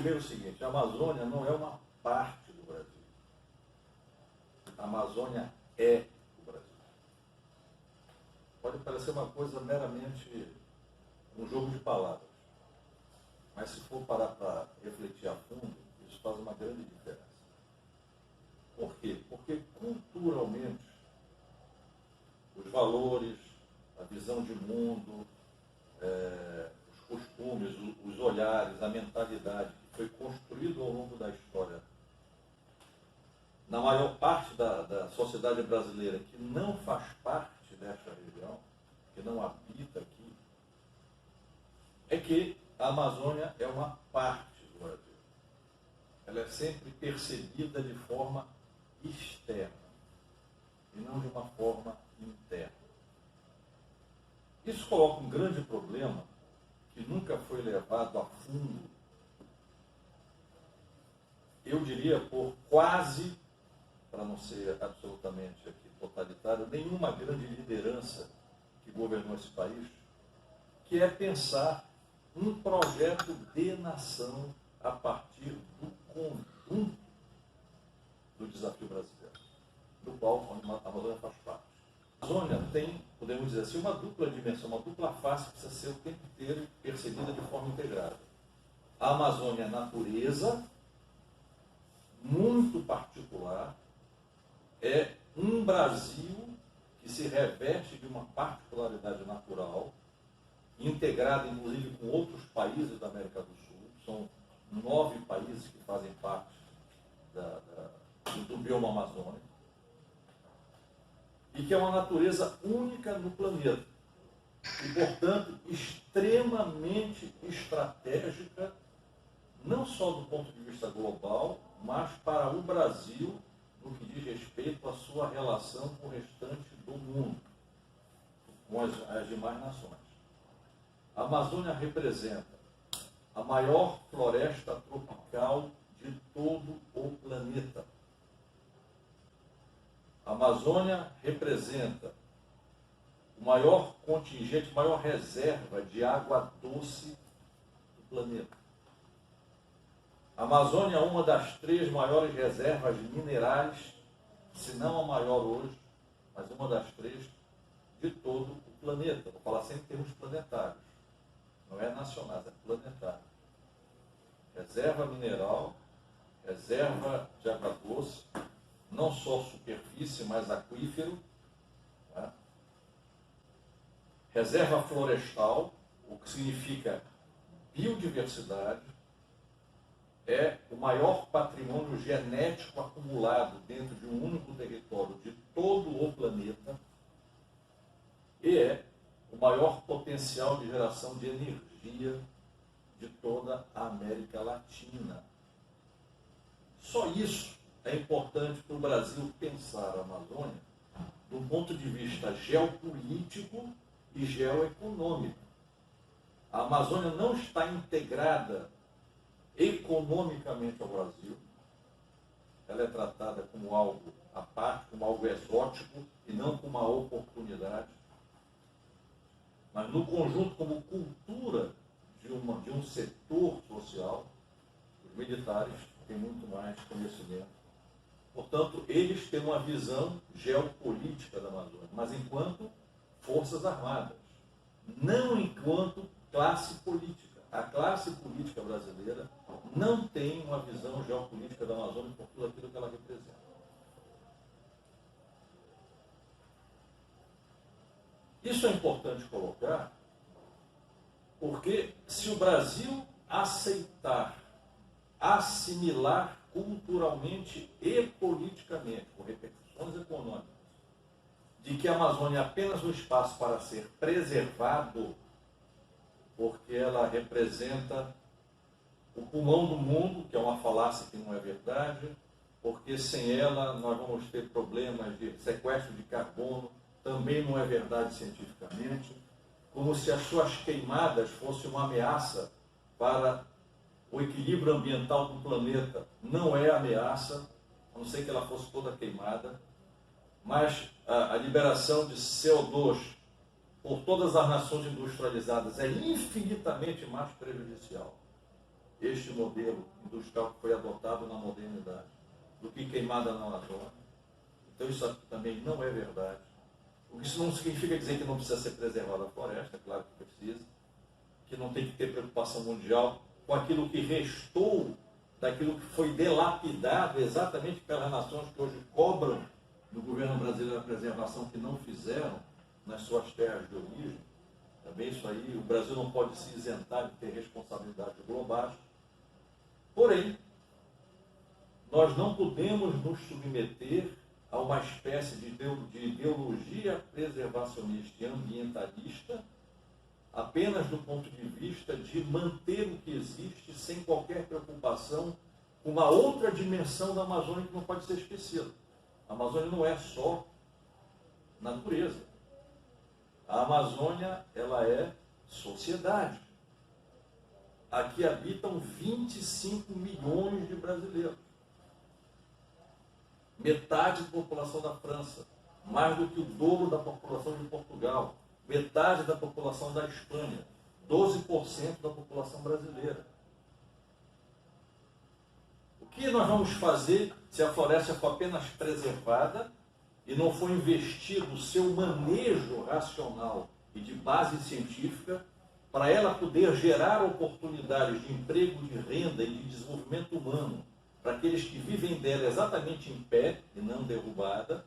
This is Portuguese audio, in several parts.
primeiro o seguinte: a Amazônia não é uma parte do Brasil. A Amazônia é o Brasil. Pode parecer uma coisa meramente um jogo de palavras, mas se for parar para refletir a fundo, isso faz uma grande diferença. Por quê? Porque culturalmente os valores, a visão de mundo, os costumes, os olhares, a mentalidade que foi construído ao longo da história na maior parte da sociedade brasileira que não faz parte desta região, que não habita aqui, é que a Amazônia é uma parte do Brasil. Ela é sempre percebida de forma externa e não de uma forma interna. Isso coloca um grande problema que nunca foi levado a fundo, eu diria por quase, para não ser absolutamente aqui totalitário, nenhuma grande liderança que governou esse país, que é pensar um projeto de nação a partir do conjunto do desafio brasileiro, do qual a Amazônia faz parte. A Amazônia tem, podemos dizer assim, uma dupla dimensão, uma dupla face que precisa ser o tempo inteiro percebida de forma integrada. A Amazônia é natureza, muito particular, é um Brasil que se reveste de uma particularidade natural, integrada inclusive com outros países da América do Sul. São 9 países que fazem parte do bioma amazônico, e que é uma natureza única no planeta, e, portanto, extremamente estratégica, não só do ponto de vista global, mas para o Brasil, no que diz respeito à sua relação com o restante do mundo, com as demais nações. A Amazônia representa a maior floresta tropical de todo o planeta. A Amazônia representa o maior contingente, a maior reserva de água doce do planeta. A Amazônia é uma das 3 maiores reservas minerais, se não a maior hoje, mas uma das 3 de todo o planeta. Vou falar sempre em termos planetários. Não é nacionais, é planetário. Reserva mineral, reserva de água doce, não só superfície, mas aquífero. Tá? Reserva florestal, o que significa biodiversidade. É o maior patrimônio genético acumulado dentro de um único território de todo o planeta, e é o maior potencial de geração de energia de toda a América Latina. Só isso é importante para o Brasil pensar a Amazônia do ponto de vista geopolítico e geoeconômico. A Amazônia não está integrada economicamente ao Brasil. Ela é tratada como algo à parte, como algo exótico e não como uma oportunidade. Mas no conjunto, como cultura de um setor social, os militares têm muito mais conhecimento. Portanto, eles têm uma visão geopolítica da Amazônia, mas enquanto forças armadas, não enquanto classe política. A classe política brasileira não tem uma visão geopolítica da Amazônia por tudo aquilo que ela representa. Isso é importante colocar, porque se o Brasil aceitar, assimilar culturalmente e politicamente, com repercussões econômicas, de que a Amazônia é apenas um espaço para ser preservado, porque ela representa o pulmão do mundo, que é uma falácia que não é verdade, porque sem ela nós vamos ter problemas de sequestro de carbono, também não é verdade cientificamente, como se as suas queimadas fossem uma ameaça para o equilíbrio ambiental do planeta. Não é ameaça, a não ser que ela fosse toda queimada, mas a liberação de CO2 por todas as nações industrializadas é infinitamente mais prejudicial este modelo industrial que foi adotado na modernidade do que queimada na Amazônia. Então isso aqui também não é verdade. Isso não significa dizer que não precisa ser preservada a floresta, é claro que precisa, que não tem que ter preocupação mundial com aquilo que restou daquilo que foi delapidado exatamente pelas nações que hoje cobram do governo brasileiro a preservação que não fizeram nas suas terras de origem. Também isso aí, o Brasil não pode se isentar de ter responsabilidade globais. Porém, nós não podemos nos submeter a uma espécie de ideologia preservacionista e ambientalista apenas do ponto de vista de manter o que existe sem qualquer preocupação com uma outra dimensão da Amazônia que não pode ser esquecida. A Amazônia não é só natureza. A Amazônia, ela é sociedade. Aqui habitam 25 milhões de brasileiros. Metade da população da França, mais do que o dobro da população de Portugal, metade da população da Espanha, 12% da população brasileira. O que nós vamos fazer se a floresta for apenas preservada e não for investido o seu manejo racional e de base científica para ela poder gerar oportunidades de emprego, de renda e de desenvolvimento humano para aqueles que vivem dela exatamente em pé e não derrubada,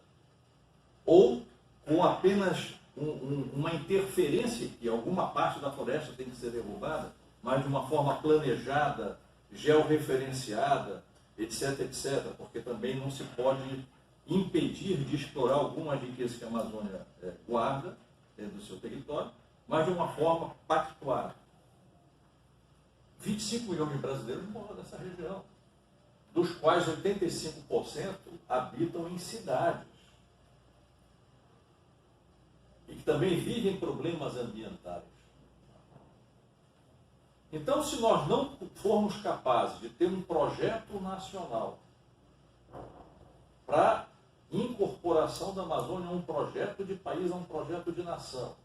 ou com apenas uma interferência que alguma parte da floresta tem que ser derrubada, mas de uma forma planejada, georreferenciada, etc, etc, porque também não se pode impedir de explorar algumas riquezas que a Amazônia guarda dentro do seu território, mas de uma forma pactuada. 25 milhões de brasileiros moram nessa região, dos quais 85% habitam em cidades e que também vivem problemas ambientais. Então, se nós não formos capazes de ter um projeto nacional para incorporação da Amazônia a um projeto de país, a um projeto de nação,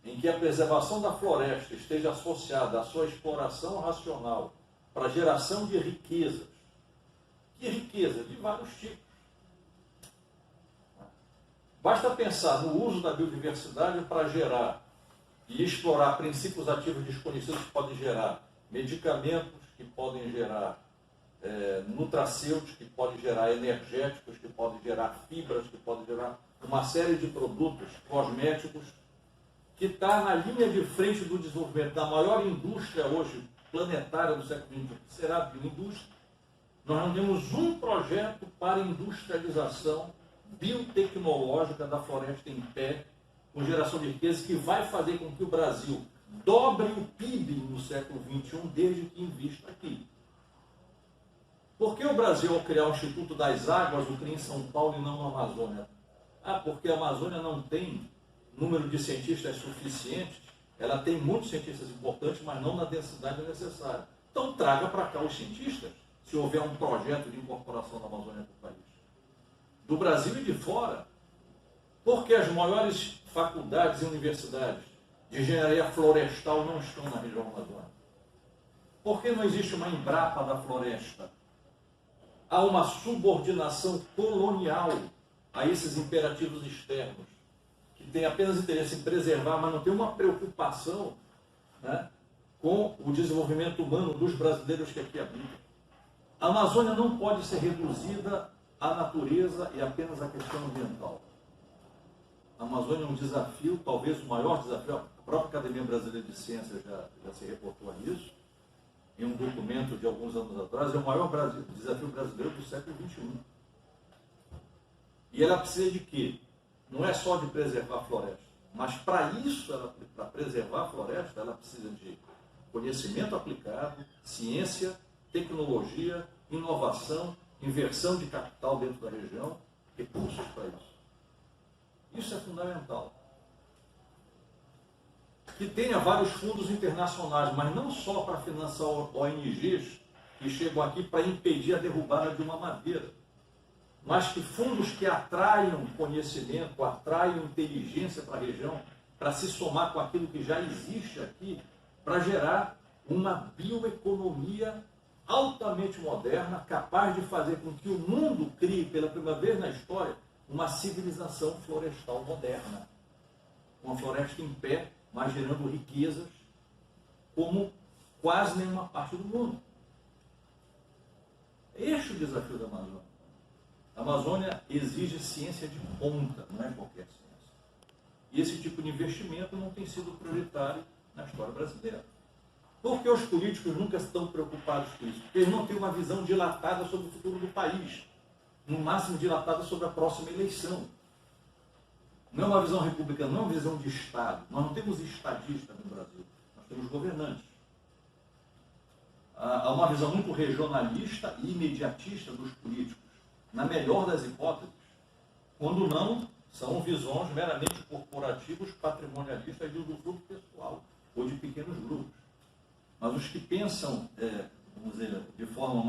em que a preservação da floresta esteja associada à sua exploração racional para geração de riquezas, que riqueza? De vários tipos. Basta pensar no uso da biodiversidade para gerar e explorar princípios ativos desconhecidos que podem gerar medicamentos, que podem gerar nutracêuticos, que podem gerar energéticos, que podem gerar fibras, que podem gerar uma série de produtos cosméticos, que está na linha de frente do desenvolvimento da maior indústria hoje planetária do século XXI, que será a bioindústria. Nós não temos um projeto para industrialização biotecnológica da floresta em pé, com geração de riqueza, que vai fazer com que o Brasil dobre o PIB no século XXI, desde que invista aqui. Por que o Brasil, ao criar o Instituto das Águas, o cria em São Paulo e não na Amazônia? Porque a Amazônia não tem número de cientistas suficientes, ela tem muitos cientistas importantes, mas não na densidade necessária. Então traga para cá os cientistas, se houver um projeto de incorporação da Amazônia para o país. Do Brasil e de fora. Porque as maiores faculdades e universidades de engenharia florestal não estão na região amazônica? Por que não existe uma Embrapa da floresta? Há uma subordinação colonial a esses imperativos externos, que tem apenas interesse em preservar, mas não tem uma preocupação, né, com o desenvolvimento humano dos brasileiros que aqui habitam. A Amazônia não pode ser reduzida à natureza e apenas à questão ambiental. A Amazônia é um desafio, talvez o maior desafio. A própria Academia Brasileira de Ciências já se reportou a isso, em um documento de alguns anos atrás. É o maior desafio brasileiro do século XXI. E ela precisa de quê? Não é só de preservar a floresta, mas para isso, para preservar a floresta, ela precisa de conhecimento aplicado, ciência, tecnologia, inovação, inversão de capital dentro da região, recursos para isso. Isso é fundamental. Que tenha vários fundos internacionais, mas não só para financiar ONGs que chegam aqui para impedir a derrubada de uma madeira, mas que fundos que atraiam conhecimento, atraiam inteligência para a região, para se somar com aquilo que já existe aqui, para gerar uma bioeconomia altamente moderna, capaz de fazer com que o mundo crie, pela primeira vez na história, uma civilização florestal moderna. Uma floresta em pé, mas gerando riquezas como quase nenhuma parte do mundo. Este é o desafio da Amazônia. A Amazônia exige ciência de ponta, não é qualquer ciência. E esse tipo de investimento não tem sido prioritário na história brasileira. Porque os políticos nunca estão preocupados com isso. Porque eles não têm uma visão dilatada sobre o futuro do país. No máximo dilatada sobre a próxima eleição. Não é uma visão republicana, não é uma visão de Estado. Nós não temos estadistas no Brasil. Nós temos governantes. Há uma visão muito regionalista e imediatista dos políticos. Na melhor das hipóteses. Quando não, são visões meramente corporativas, patrimonialistas de usufruto pessoal ou de pequenos grupos. Mas os que pensam, vamos dizer, de forma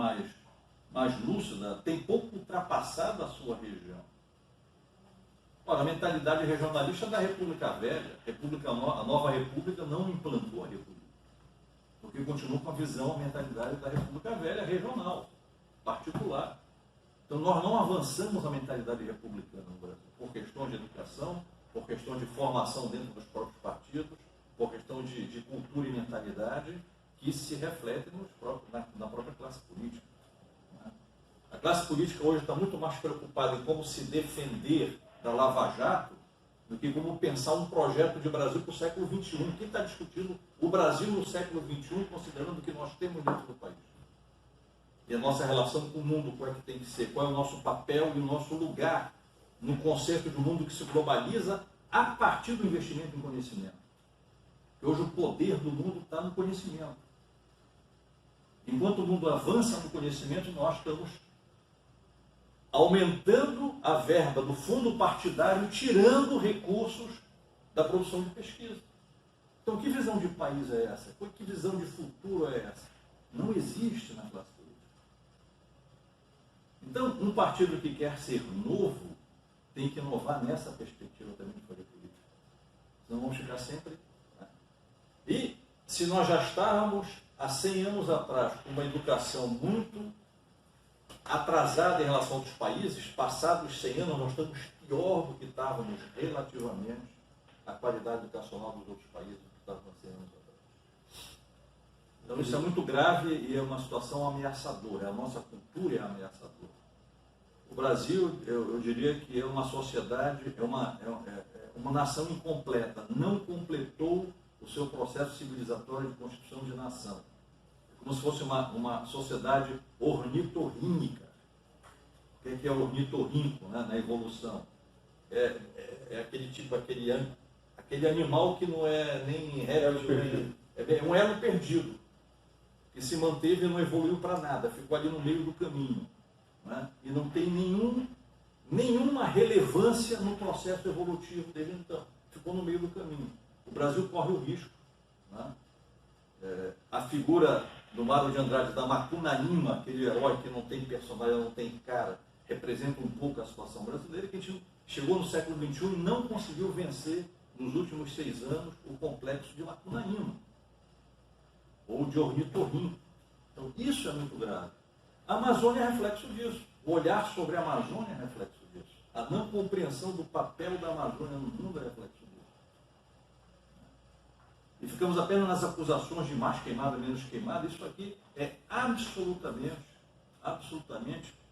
mais lúcida, têm pouco ultrapassado a sua região. Ora, a mentalidade regionalista da República Velha, a nova República não implantou a República. Porque continua com a visão, a mentalidade da República Velha regional, particular. Então nós não avançamos a mentalidade republicana no Brasil, por questões de educação, por questões de formação dentro dos próprios partidos, por questão de cultura e mentalidade, que se refletem na própria classe política. A classe política hoje está muito mais preocupada em como se defender da Lava Jato do que como pensar um projeto de Brasil para o século XXI. Quem está discutindo o Brasil no século XXI, considerando o que nós temos dentro do país? E a nossa relação com o mundo, qual é que tem que ser? Qual é o nosso papel e o nosso lugar no conceito de um mundo que se globaliza a partir do investimento em conhecimento? Porque hoje o poder do mundo está no conhecimento. Enquanto o mundo avança no conhecimento, nós estamos aumentando a verba do fundo partidário, tirando recursos da produção de pesquisa. Então, que visão de país é essa? Que visão de futuro é essa? Não existe na classe política. Então, um partido que quer ser novo tem que inovar nessa perspectiva também de fazer política. Senão vamos ficar sempre... E se nós já estávamos há 100 anos atrás com uma educação muito atrasada em relação a outros países, passados 100 anos nós estamos pior do que estávamos relativamente à qualidade educacional dos outros países que estávamos há 100 anos atrás. Então isso é muito grave e é uma situação ameaçadora, a nossa cultura é ameaçadora. O Brasil, eu diria que é uma sociedade, é uma nação incompleta, não completou o seu processo civilizatório de constituição de nação. Como se fosse uma sociedade ornitorrínquica. O que é ornitorrinco, né, na evolução? É aquele tipo, aquele animal que não é nem réptil, é um elo perdido, que se manteve e não evoluiu para nada, ficou ali no meio do caminho. Né? E não tem nenhuma relevância no processo evolutivo desde então. Ficou no meio do caminho. O Brasil corre o risco. Né? A figura do Mário de Andrade, da Macunaíma, aquele herói que não tem personalidade, não tem cara, representa um pouco a situação brasileira, que a gente chegou no século XXI e não conseguiu vencer, nos últimos 6 anos, o complexo de Macunaíma, ou de ornitorrinco. Então, isso é muito grave. A Amazônia é reflexo disso. O olhar sobre a Amazônia é reflexo disso. A não compreensão do papel da Amazônia no mundo é reflexo disso. E ficamos apenas nas acusações de mais queimada, menos queimada. Isso aqui é absolutamente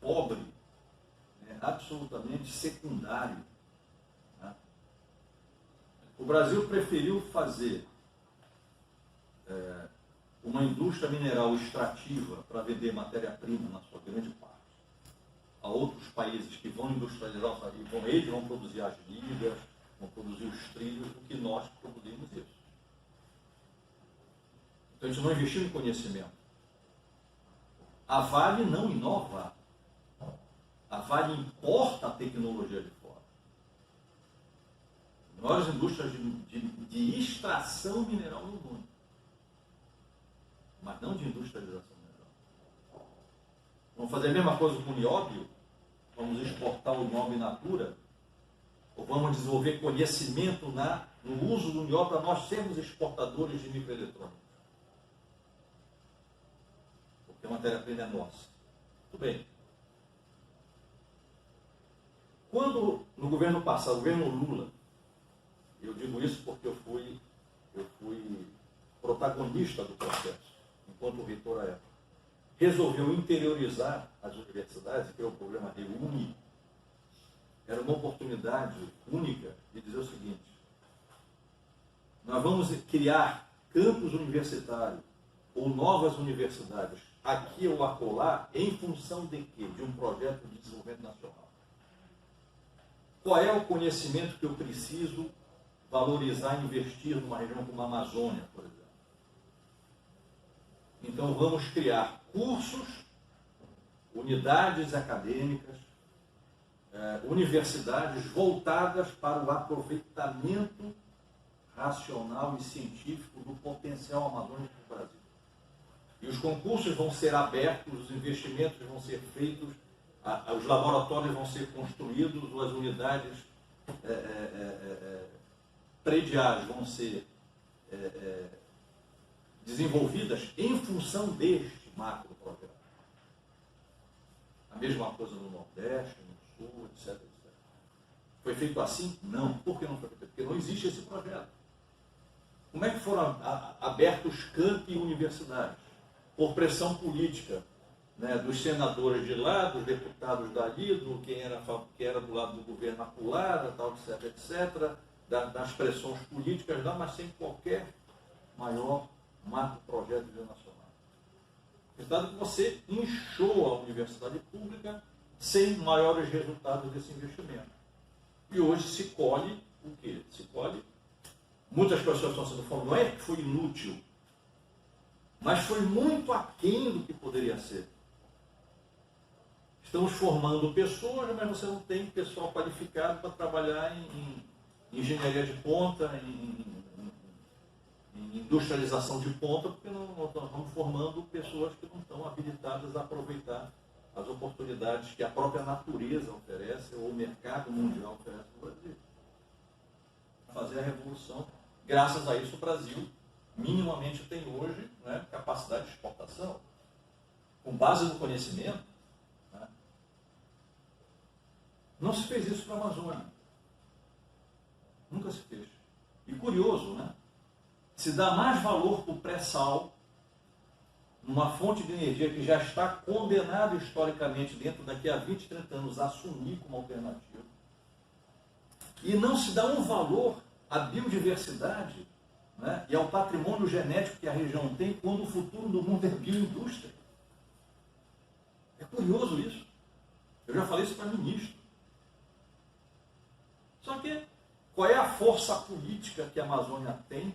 pobre, absolutamente secundário. Né? O Brasil preferiu fazer uma indústria mineral extrativa para vender matéria-prima, na sua grande parte, a outros países que vão industrializar e eles vão produzir as ligas, vão produzir os trilhos, do que nós produzimos isso. Então, a gente não investiu em conhecimento. A Vale não inova. A Vale importa a tecnologia de fora. As maiores indústrias de extração mineral no mundo. Mas não de industrialização mineral. Vamos fazer a mesma coisa com o nióbio? Vamos exportar o nióbio in natura? Ou vamos desenvolver conhecimento no uso do nióbio para nós sermos exportadores de microeletrônicos? porque a matéria-prima é nossa. Tudo bem. Quando, no governo passado, o governo Lula, eu digo isso porque eu fui protagonista do processo, enquanto o reitor à época, resolveu interiorizar as universidades, que é o programa REUNI, era uma oportunidade única de dizer o seguinte: nós vamos criar campos universitários ou novas universidades aqui ou acolá em função de quê? De um projeto de desenvolvimento nacional. Qual é o conhecimento que eu preciso valorizar e investir numa região como a Amazônia, por exemplo? Então vamos criar cursos, unidades acadêmicas, universidades voltadas para o aproveitamento racional e científico do potencial amazônico do Brasil. E os concursos vão ser abertos, os investimentos vão ser feitos, os laboratórios vão ser construídos, as unidades prediais vão ser desenvolvidas em função deste macro projeto. A mesma coisa no Nordeste, no Sul, etc. Foi feito assim? Não. Por que não foi feito? Porque não existe esse projeto. Como é que foram abertos campi universidades? Por pressão política, né, dos senadores de lá, dos deputados dali, quem era do lado do governo acolá, tal, etc., das pressões políticas lá, mas sem qualquer maior macro projeto nacional. O resultado é que você inchou a universidade pública sem maiores resultados desse investimento. E hoje se colhe o quê? Se colhe. Muitas pessoas estão sendo formadas, não é que foi inútil, mas foi muito aquém do que poderia ser. Estamos formando pessoas, mas você não tem pessoal qualificado para trabalhar em engenharia de ponta, em industrialização de ponta, porque nós estamos formando pessoas que não estão habilitadas a aproveitar as oportunidades que a própria natureza oferece, ou o mercado mundial oferece no Brasil. Fazer a revolução. Graças a isso, o Brasil minimamente tem hoje, né, capacidade de exportação, com base no conhecimento. Né? Não se fez isso para a Amazônia. Nunca se fez. E curioso, né? Se dá mais valor para o pré-sal, numa fonte de energia que já está condenada historicamente dentro daqui a 20, 30 anos a assumir como alternativa. E não se dá um valor à biodiversidade, né, e ao patrimônio genético que a região tem quando o futuro do mundo é bioindústria. É curioso isso. Eu já falei isso para ministro. Só que qual é a força política que a Amazônia tem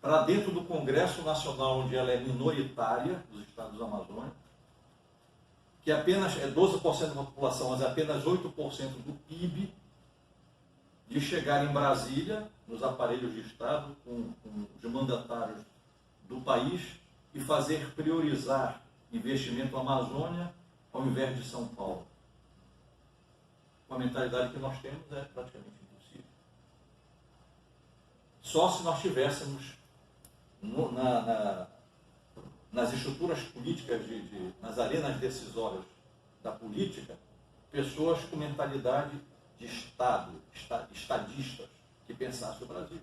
para dentro do Congresso Nacional, onde ela é minoritária, dos estados da Amazônia, que apenas é 12% da população, mas é apenas 8% do PIB, de chegar em Brasília, nos aparelhos de Estado, com os mandatários do país, e fazer priorizar investimento na Amazônia ao invés de São Paulo. Com a mentalidade que nós temos, é praticamente impossível. Só se nós tivéssemos nas estruturas políticas, nas arenas decisórias da política, pessoas com mentalidade de Estado, estadistas, que pensassem o Brasil.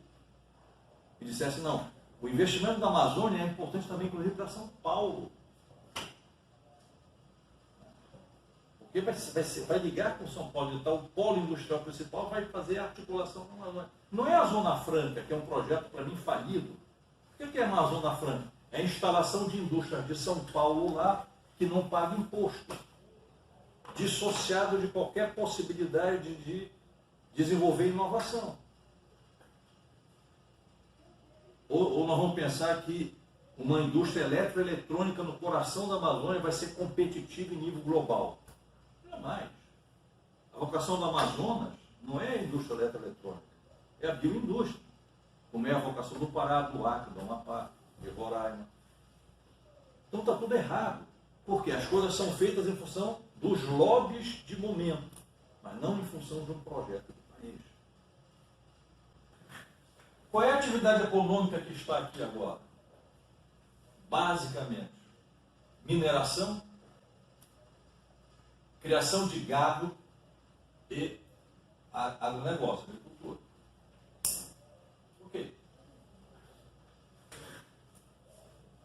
E dissessem, não, o investimento da Amazônia é importante também, inclusive, para São Paulo. Porque vai ligar com São Paulo, então o polo industrial principal vai fazer a articulação com a Amazônia. Não é a Zona Franca, que é um projeto, para mim, falido. O que é a Zona Franca? É a instalação de indústrias de São Paulo lá que não paga imposto, dissociado de qualquer possibilidade de desenvolver inovação. Ou nós vamos pensar que uma indústria eletroeletrônica no coração da Amazônia vai ser competitiva em nível global. Jamais. A vocação do Amazonas não é a indústria eletroeletrônica, é a bioindústria, como é a vocação do Pará, do Acre, do Amapá, de Roraima. Então está tudo errado, porque as coisas são feitas em função dos lobbies de momento, mas não em função de um projeto do país. Qual é a atividade econômica que está aqui agora? Basicamente, mineração, criação de gado e agronegócio, agricultura. Ok.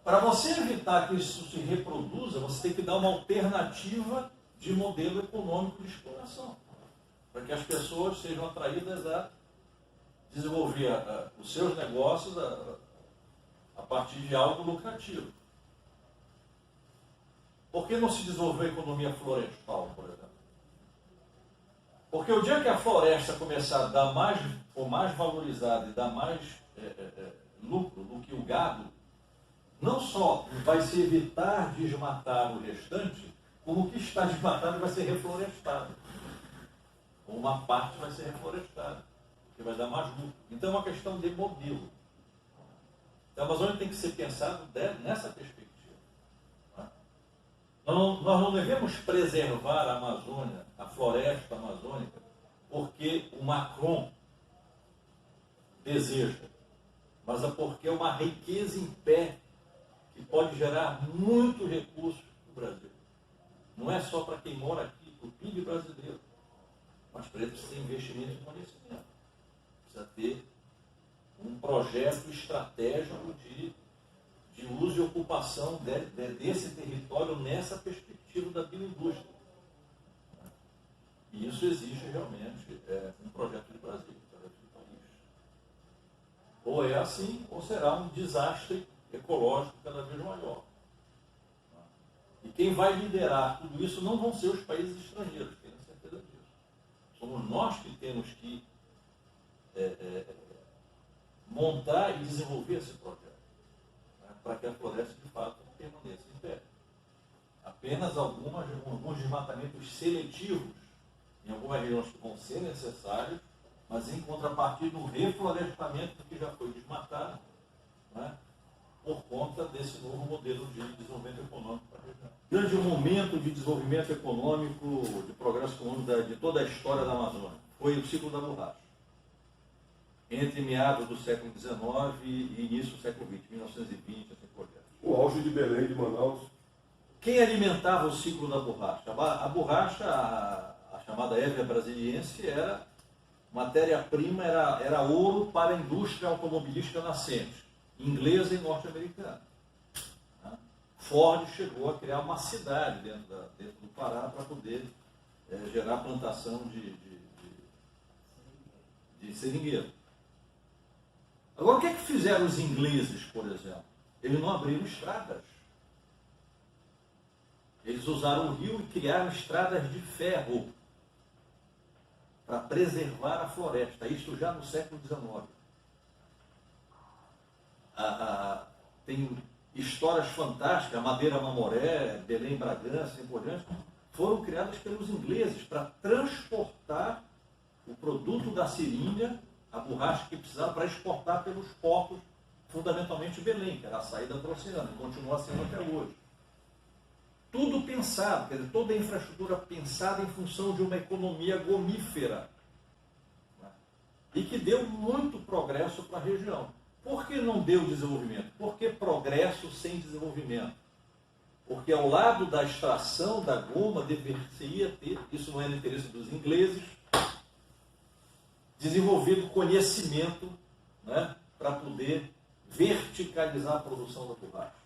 Para você evitar que isso se reproduza, você tem que dar uma alternativa de modelo econômico de exploração, para que as pessoas sejam atraídas a desenvolver os seus negócios a partir de algo lucrativo. Por que não se desenvolveu a economia florestal, por exemplo? Porque o dia que a floresta começar a dar mais valorizada e dar mais lucro do que o gado, não só vai se evitar desmatar o restante, como o que está desmatado vai ser reflorestado. Uma parte vai ser reflorestada, que vai dar mais lucro. Então é uma questão de modelo. Então a Amazônia tem que ser pensado nessa perspectiva. Nós não devemos preservar a Amazônia, a floresta amazônica, porque o Macron deseja, mas é porque é uma riqueza em pé que pode gerar muito recurso para o Brasil. Não é só para quem mora aqui, para o PIB brasileiro, mas para ele precisa ter investimento em conhecimento. Precisa ter um projeto estratégico de uso e ocupação desse território nessa perspectiva da bioindústria. E isso exige realmente um projeto de Brasil, um projeto de país. Ou é assim, ou será um desastre ecológico cada vez maior. E quem vai liderar tudo isso não vão ser os países estrangeiros, tenho certeza disso. Somos nós que temos que montar e desenvolver esse projeto, para que a floresta, de fato, permaneça em pé. Apenas alguns desmatamentos seletivos, em algumas regiões que vão ser necessários, mas em contrapartida do reflorestamento que já foi desmatado, né, por conta desse novo modelo de desenvolvimento econômico para a região. O grande momento de desenvolvimento econômico, de progresso econômico de toda a história da Amazônia foi o ciclo da borracha, entre meados do século XIX e início do século XX, 1920, assim por diante. O auge de Belém, de Manaus. Quem alimentava o ciclo da borracha? A borracha, a chamada Hevea brasiliense, era matéria-prima, era ouro para a indústria automobilística nascente, inglesa e norte-americana. Ford chegou a criar uma cidade dentro do Pará para poder gerar plantação de seringueiro. Agora, o que é que fizeram os ingleses, por exemplo? Eles não abriram estradas. Eles usaram o rio e criaram estradas de ferro para preservar a floresta. Isso já no século XIX. Tem histórias fantásticas, a Madeira Mamoré, Belém Bragança e por diante, foram criadas pelos ingleses para transportar o produto da seringa, a borracha que precisava, para exportar pelos portos, fundamentalmente Belém, que era a saída para o oceano, e continua sendo até hoje. Tudo pensado, quer dizer, toda a infraestrutura pensada em função de uma economia gomífera, né? E que deu muito progresso para a região. Por que não deu desenvolvimento? Por que progresso sem desenvolvimento? Porque ao lado da extração da goma deveria ter, isso não é no interesse dos ingleses, desenvolvido conhecimento, né, para poder verticalizar a produção da borracha.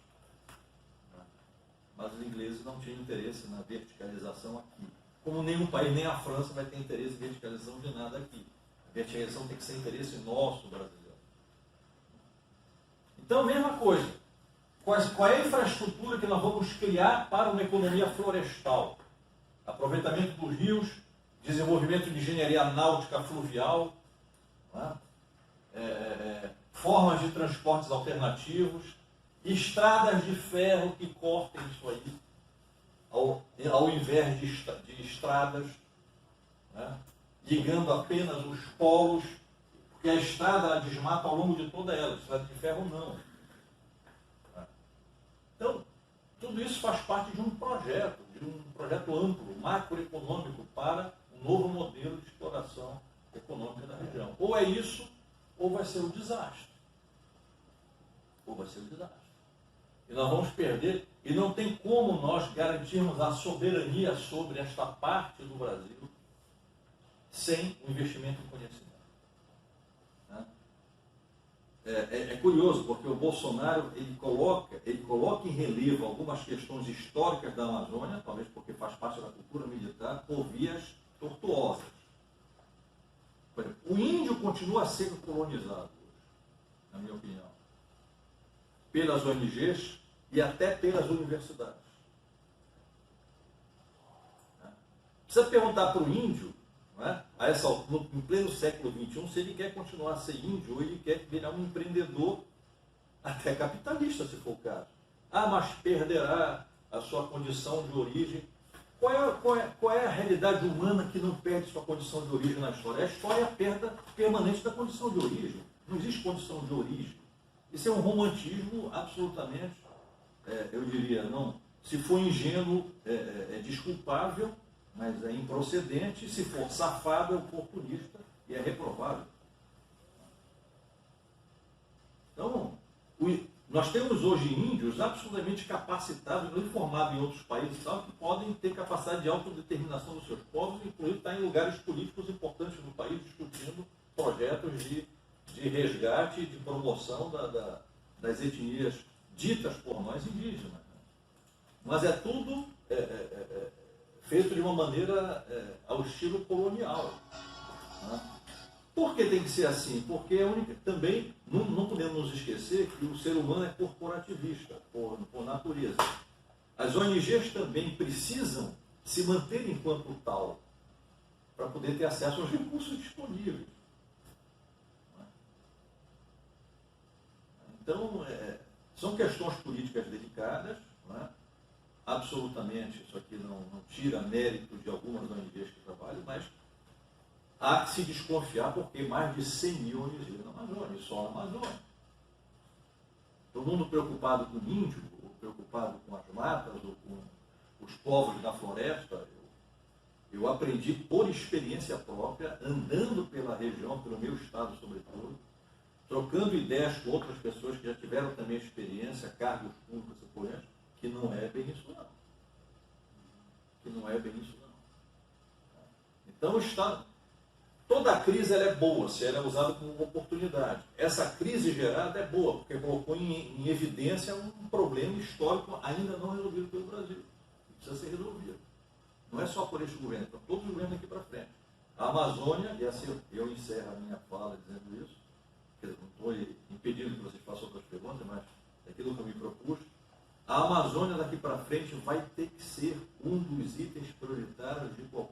Mas os ingleses não tinham interesse na verticalização aqui. Como nenhum país, nem a França, vai ter interesse em verticalização de nada aqui. A verticalização tem que ser interesse nosso, brasileiro. Então, mesma coisa. Qual é a infraestrutura que nós vamos criar para uma economia florestal? Aproveitamento dos rios, desenvolvimento de engenharia náutica fluvial, né? Formas de transportes alternativos, estradas de ferro que cortem isso aí, ao invés de estradas, né? Ligando apenas os polos, porque a estrada ela desmata ao longo de toda ela, a estrada de ferro não. Então, tudo isso faz parte de um projeto amplo, macroeconômico, para um novo modelo de exploração econômica da região. Ou é isso, ou vai ser um desastre. Ou vai ser um desastre. E nós vamos perder, e não tem como nós garantirmos a soberania sobre esta parte do Brasil sem o investimento em conhecimento. É curioso, porque o Bolsonaro ele coloca em relevo algumas questões históricas da Amazônia, talvez porque faz parte da cultura militar, por vias tortuosas. Por exemplo, o índio continua sendo colonizado hoje, na minha opinião, pelas ONGs e até pelas universidades. Precisa perguntar para o índio, em pleno século XXI, se ele quer continuar a ser índio ou ele quer virar um empreendedor até capitalista, se for o caso. Mas perderá a sua condição de origem. Qual é a realidade humana que não perde sua condição de origem na história? A história é a perda permanente da condição de origem. Não existe condição de origem. Isso é um romantismo absolutamente, eu diria, não. Se for ingênuo, é desculpável, mas é improcedente. Se for safado, é oportunista e é reprovável. Então, nós temos hoje índios absolutamente capacitados, não formados em outros países, que podem ter capacidade de autodeterminação dos seus povos, inclusive estar em lugares políticos importantes do país, discutindo projetos de resgate e de promoção das etnias ditas por nós indígenas. Mas é tudo feito de uma maneira ao estilo colonial. Por que tem que ser assim? Porque também não podemos nos esquecer que o ser humano é corporativista, por natureza. As ONGs também precisam se manter enquanto tal, para poder ter acesso aos recursos disponíveis. Então, são questões políticas delicadas, absolutamente, isso aqui não tira mérito de algumas ONGs que trabalham, mas há que se desconfiar porque mais de 100 mil ONGs na Amazônia, só na Amazônia. Todo mundo preocupado com o índio, ou preocupado com as matas, ou com os povos da floresta. Eu aprendi por experiência própria, andando pela região, pelo meu estado sobretudo, trocando ideias com outras pessoas que já tiveram também experiência, cargos públicos e apoiantes, que não é bem isso não. Que não é bem isso não. Então, toda a crise ela é boa, se ela é usada como uma oportunidade. Essa crise gerada é boa, porque colocou em evidência um problema histórico ainda não resolvido pelo Brasil. Precisa ser resolvido. Não é só por este governo, para todos os governos daqui para frente. A Amazônia, e assim eu encerro a minha fala dizendo isso, não estou impedindo que vocês façam outras perguntas, mas é aquilo que eu me propus. A Amazônia daqui para frente vai ter que ser um dos itens prioritários de qualquer